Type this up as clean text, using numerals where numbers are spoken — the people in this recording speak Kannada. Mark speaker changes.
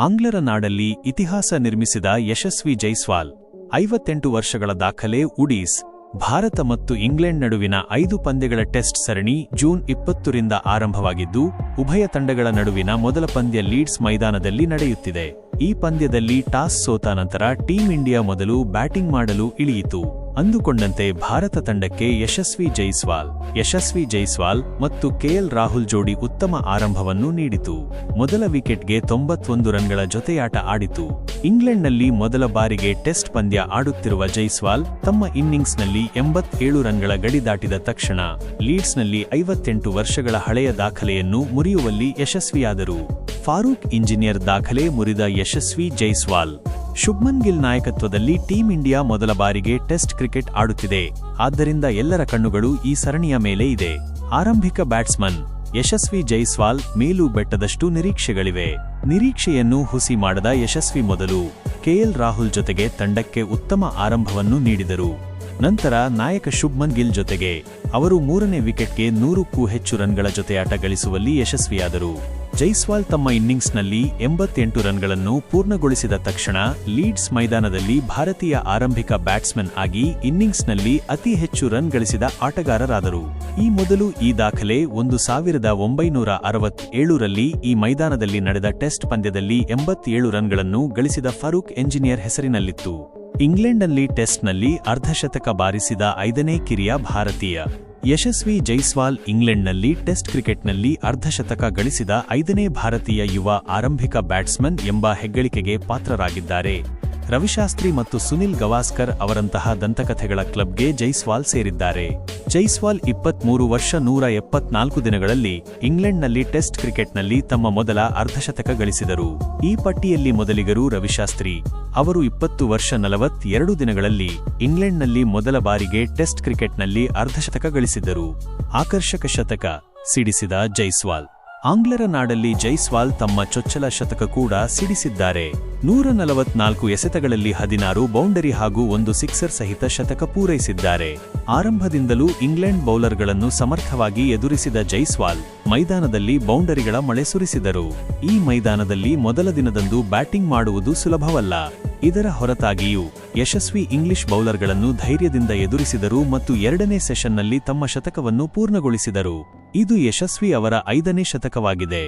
Speaker 1: ಆಂಗ್ಲರ ನಾಡಲ್ಲಿ ಇತಿಹಾಸ ನಿರ್ಮಿಸಿದ ಯಶಸ್ವಿ ಜೈಸ್ವಾಲ್ 58 ವರ್ಷಗಳ ದಾಖಲೆ ಉಡೀಸ್ ಭಾರತ ಮತ್ತು ಇಂಗ್ಲೆಂಡ್ ನಡುವಿನ 5 ಪಂದ್ಯಗಳ ಟೆಸ್ಟ್ ಸರಣಿ ಜೂನ್ 20 ರಿಂದ ಆರಂಭವಾಗಿದ್ದು ಉಭಯ ತಂಡಗಳ ನಡುವಿನ ಮೊದಲ ಪಂದ್ಯ ಲೀಡ್ಸ್ ಮೈದಾನದಲ್ಲಿ ನಡೆಯುತ್ತಿದೆ. ಈ ಪಂದ್ಯದಲ್ಲಿ ಟಾಸ್ ಸೋತ ನಂತರ ಟೀಂ ಇಂಡಿಯಾ ಮೊದಲು ಬ್ಯಾಟಿಂಗ್ ಮಾಡಲು ಇಳಿಯಿತು. ಅಂದುಕೊಂಡಂತೆ ಭಾರತ ತಂಡಕ್ಕೆ ಯಶಸ್ವಿ ಜೈಸ್ವಾಲ್ ಮತ್ತು ಕೆಎಲ್ ರಾಹುಲ್ ಜೋಡಿ ಉತ್ತಮ ಆರಂಭವನ್ನು ನೀಡಿತು. ಮೊದಲ ವಿಕೆಟ್ಗೆ 91 ರನ್ಗಳ ಜೊತೆಯಾಟ ಆಡಿತು. ಇಂಗ್ಲೆಂಡ್ನಲ್ಲಿ ಮೊದಲ ಬಾರಿಗೆ ಟೆಸ್ಟ್ ಪಂದ್ಯ ಆಡುತ್ತಿರುವ ಜೈಸ್ವಾಲ್ ತಮ್ಮ ಇನ್ನಿಂಗ್ಸ್ನಲ್ಲಿ 87 ರನ್ಗಳ ಗಡಿ ದಾಟಿದ ತಕ್ಷಣ ಲೀಡ್ಸ್ನಲ್ಲಿ 58 ವರ್ಷಗಳ ಹಳೆಯ ದಾಖಲೆಯನ್ನು ಮುರಿಯುವಲ್ಲಿ ಯಶಸ್ವಿಯಾದರು. ಫಾರೂಕ್ ಇಂಜಿನಿಯರ್ ದಾಖಲೆ ಮುರಿದ ಯಶಸ್ವಿ ಜೈಸ್ವಾಲ್. ಶುಭ್ಮನ್ ಗಿಲ್ ನಾಯಕತ್ವದಲ್ಲಿ ಟೀಂ ಇಂಡಿಯಾ ಮೊದಲ ಬಾರಿಗೆ ಟೆಸ್ಟ್ ಕ್ರಿಕೆಟ್ ಆಡುತ್ತಿದೆ. ಆದ್ದರಿಂದ ಎಲ್ಲರ ಕಣ್ಣುಗಳು ಈ ಸರಣಿಯ ಮೇಲೆ ಇದೆ. ಆರಂಭಿಕ ಬ್ಯಾಟ್ಸ್ಮನ್ ಯಶಸ್ವಿ ಜೈಸ್ವಾಲ್ ಮೇಲೂ ಬೆಟ್ಟದಷ್ಟು ನಿರೀಕ್ಷೆಗಳಿವೆ. ನಿರೀಕ್ಷೆಯನ್ನು ಹುಸಿ ಮಾಡದ ಯಶಸ್ವಿ ಮೊದಲು ಕೆಎಲ್ ರಾಹುಲ್ ಜೊತೆಗೆ ತಂಡಕ್ಕೆ ಉತ್ತಮ ಆರಂಭವನ್ನು ನೀಡಿದರು. ನಂತರ ನಾಯಕ ಶುಭ್ಮನ್ ಗಿಲ್ ಜೊತೆಗೆ ಅವರು 3ನೇ ವಿಕೆಟ್ಗೆ 100ಕ್ಕೂ ಹೆಚ್ಚು ರನ್ಗಳ ಜೊತೆಯಾಟ ಗಳಿಸುವಲ್ಲಿ ಯಶಸ್ವಿಯಾದರು. ಜೈಸ್ವಾಲ್ ತಮ್ಮ ಇನ್ನಿಂಗ್ಸ್ನಲ್ಲಿ 88 ರನ್ಗಳನ್ನು ಪೂರ್ಣಗೊಳಿಸಿದ ತಕ್ಷಣ ಲೀಡ್ಸ್ ಮೈದಾನದಲ್ಲಿ ಭಾರತೀಯ ಆರಂಭಿಕ ಬ್ಯಾಟ್ಸ್ಮನ್ ಆಗಿ ಇನ್ನಿಂಗ್ಸ್ನಲ್ಲಿ ಅತಿ ಹೆಚ್ಚು ರನ್ ಗಳಿಸಿದ ಆಟಗಾರರಾದರು. ಈ ಮೊದಲು ಈ ದಾಖಲೆ 1967 ರಲ್ಲಿ ಈ ಮೈದಾನದಲ್ಲಿ ನಡೆದ ಟೆಸ್ಟ್ ಪಂದ್ಯದಲ್ಲಿ 87 ರನ್ಗಳನ್ನು ಗಳಿಸಿದ ಫಾರೂಕ್ ಎಂಜಿನಿಯರ್ ಹೆಸರಿನಲ್ಲಿತ್ತು. ಇಂಗ್ಲೆಂಡ್ನಲ್ಲಿ ಟೆಸ್ಟ್ನಲ್ಲಿ ಅರ್ಧಶತಕ ಬಾರಿಸಿದ 5ನೇ ಕಿರಿಯ ಭಾರತೀಯ. ಯಶಸ್ವಿ ಜೈಸ್ವಾಲ್ ಇಂಗ್ಲೆಂಡ್ನಲ್ಲಿ ಟೆಸ್ಟ್ ಕ್ರಿಕೆಟ್ನಲ್ಲಿ ಅರ್ಧಶತಕ ಗಳಿಸಿದ 5ನೇ ಭಾರತೀಯ ಯುವ ಆರಂಭಿಕ ಬ್ಯಾಟ್ಸ್ಮನ್ ಎಂಬ ಹೆಗ್ಗಳಿಕೆಗೆ ಪಾತ್ರರಾಗಿದ್ದಾರೆ. ರವಿಶಾಸ್ತ್ರಿ ಮತ್ತು ಸುನಿಲ್ ಗವಾಸ್ಕರ್ ಅವರಂತಹ ದಂತಕಥೆಗಳ ಕ್ಲಬ್ಗೆ ಜೈಸ್ವಾಲ್ ಸೇರಿದ್ದಾರೆ. ಜೈಸ್ವಾಲ್ 23 ವರ್ಷ 174 ದಿನಗಳಲ್ಲಿ ಇಂಗ್ಲೆಂಡ್ನಲ್ಲಿ ಟೆಸ್ಟ್ ಕ್ರಿಕೆಟ್ನಲ್ಲಿ ತಮ್ಮ ಮೊದಲ ಅರ್ಧಶತಕ ಗಳಿಸಿದರು. ಈ ಪಟ್ಟಿಯಲ್ಲಿ ಮೊದಲಿಗರು ರವಿಶಾಸ್ತ್ರಿ. ಅವರು 20 ವರ್ಷ 42 ದಿನಗಳಲ್ಲಿ ಇಂಗ್ಲೆಂಡ್ನಲ್ಲಿ ಮೊದಲ ಬಾರಿಗೆ ಟೆಸ್ಟ್ ಕ್ರಿಕೆಟ್ನಲ್ಲಿ ಅರ್ಧಶತಕ ಗಳಿಸಿದ್ದರು. ಆಕರ್ಷಕ ಶತಕ ಸಿಡಿಸಿದ ಜೈಸ್ವಾಲ್. ಆಂಗ್ಲರ ನಾಡಲ್ಲಿ ಜೈಸ್ವಾಲ್ ತಮ್ಮ ಚೊಚ್ಚಲ ಶತಕ ಕೂಡ ಸಿಡಿಸಿದ್ದಾರೆ. 144 ಎಸೆತಗಳಲ್ಲಿ 16 ಬೌಂಡರಿ ಹಾಗೂ 1 ಸಿಕ್ಸರ್ ಸಹಿತ ಶತಕ ಪೂರೈಸಿದ್ದಾರೆ. ಆರಂಭದಿಂದಲೂ ಇಂಗ್ಲೆಂಡ್ ಬೌಲರ್ಗಳನ್ನು ಸಮರ್ಥವಾಗಿ ಎದುರಿಸಿದ ಜೈಸ್ವಾಲ್ ಮೈದಾನದಲ್ಲಿ ಬೌಂಡರಿಗಳ ಮಳೆ ಸುರಿಸಿದರು. ಈ ಮೈದಾನದಲ್ಲಿ ಮೊದಲ ದಿನದಂದು ಬ್ಯಾಟಿಂಗ್ ಮಾಡುವುದು ಸುಲಭವಲ್ಲ. ಇದರ ಹೊರತಾಗಿಯೂ ಯಶಸ್ವಿ ಇಂಗ್ಲಿಷ್ ಬೌಲರ್ಗಳನ್ನು ಧೈರ್ಯದಿಂದ ಎದುರಿಸಿದರು ಮತ್ತು 2ನೇ ಸೆಷನ್ನಲ್ಲಿ ತಮ್ಮ ಶತಕವನ್ನು ಪೂರ್ಣಗೊಳಿಸಿದರು. ಇದು ಯಶಸ್ವಿ ಅವರ 5ನೇ ಶತಕವಾಗಿದೆ.